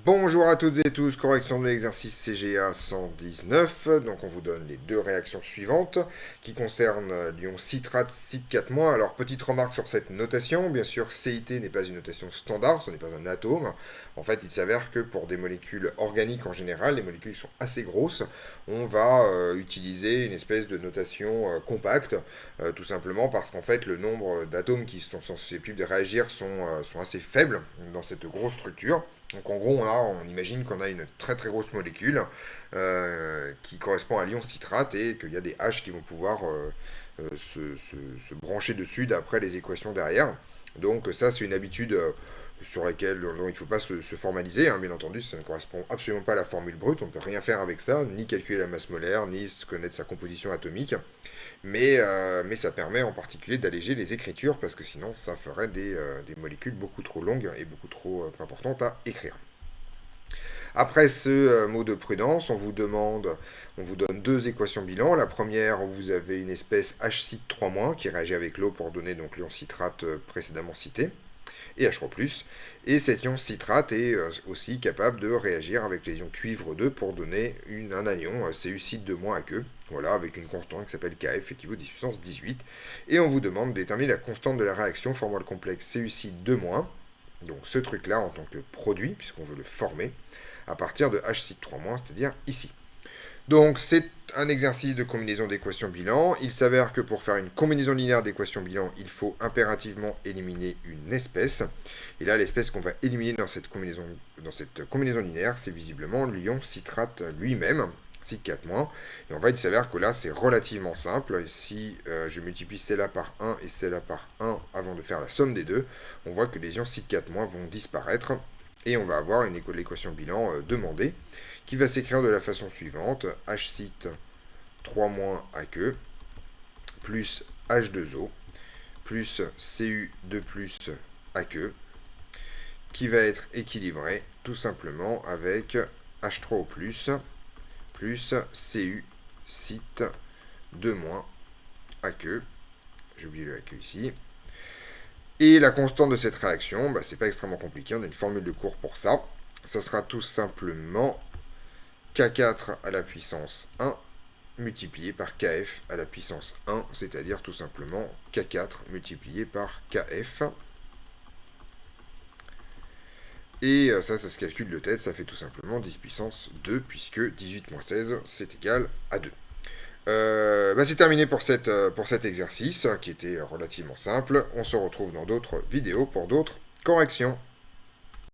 Bonjour à toutes et tous, correction de l'exercice CGA 119. Donc on vous donne les deux réactions suivantes qui concernent l'ion citrate, cite 4 Alors petite remarque sur cette notation, bien sûr CIT n'est pas une notation standard, ce n'est pas un atome. En fait il s'avère que pour des molécules organiques en général, les molécules sont assez grosses, on va utiliser une espèce de notation compacte, tout simplement parce qu'en fait le nombre d'atomes qui sont susceptibles de réagir sont assez faibles dans cette grosse structure. Donc en gros, on imagine qu'on a une très très grosse molécule qui correspond à l'ion citrate et qu'il y a des H qui vont pouvoir se brancher dessus d'après les équations derrière. Donc ça, c'est une habitude sur laquelle dont il ne faut pas se formaliser, hein, bien entendu, ça ne correspond absolument pas à la formule brute, on ne peut rien faire avec ça, ni calculer la masse molaire, ni connaître sa composition atomique, mais ça permet en particulier d'alléger les écritures, parce que sinon ça ferait des molécules beaucoup trop longues et beaucoup trop importantes à écrire. Après ce mot de prudence, on vous donne deux équations bilan. La première, vous avez une espèce H-cite 3- qui réagit avec l'eau pour donner donc l'ion citrate précédemment cité, et H3+. Et cet ion citrate est aussi capable de réagir avec les ions cuivre 2 pour donner un anion CuCite 2- à queue. Voilà, avec une constante qui s'appelle Kf équivaut 10 puissance 18. Et on vous demande de déterminer la constante de la réaction formant le complexe CuCite 2-, donc ce truc-là en tant que produit, puisqu'on veut le former, à partir de H-cite 3-, c'est-à-dire ici. Donc c'est un exercice de combinaison d'équations bilan. Il s'avère que pour faire une combinaison linéaire d'équations bilan, il faut impérativement éliminer une espèce. Et là, l'espèce qu'on va éliminer dans cette combinaison linéaire, c'est visiblement l'ion citrate lui-même, cite 4-. Et en fait, il s'avère que là, c'est relativement simple. Si je multiplie celle-là par 1 et celle-là par 1 avant de faire la somme des deux, on voit que les ions cite 4- vont disparaître. Et on va avoir l'équation bilan demandée, qui va s'écrire de la façon suivante: H-cite 3- à queue plus H2O plus Cu2+ à queue, qui va être équilibré tout simplement avec H3O+, plus Cu-cite 2- à queue. J'ai oublié le à queue ici. Et la constante de cette réaction, c'est pas extrêmement compliqué, on a une formule de cours pour ça. Ça sera tout simplement K4 à la puissance 1 multiplié par Kf à la puissance 1, c'est-à-dire tout simplement K4 multiplié par Kf. Et ça se calcule de tête, ça fait tout simplement 10 puissance 2, puisque 18-16, c'est égal à 2. C'est terminé pour cet exercice, qui était relativement simple. On se retrouve dans d'autres vidéos pour d'autres corrections.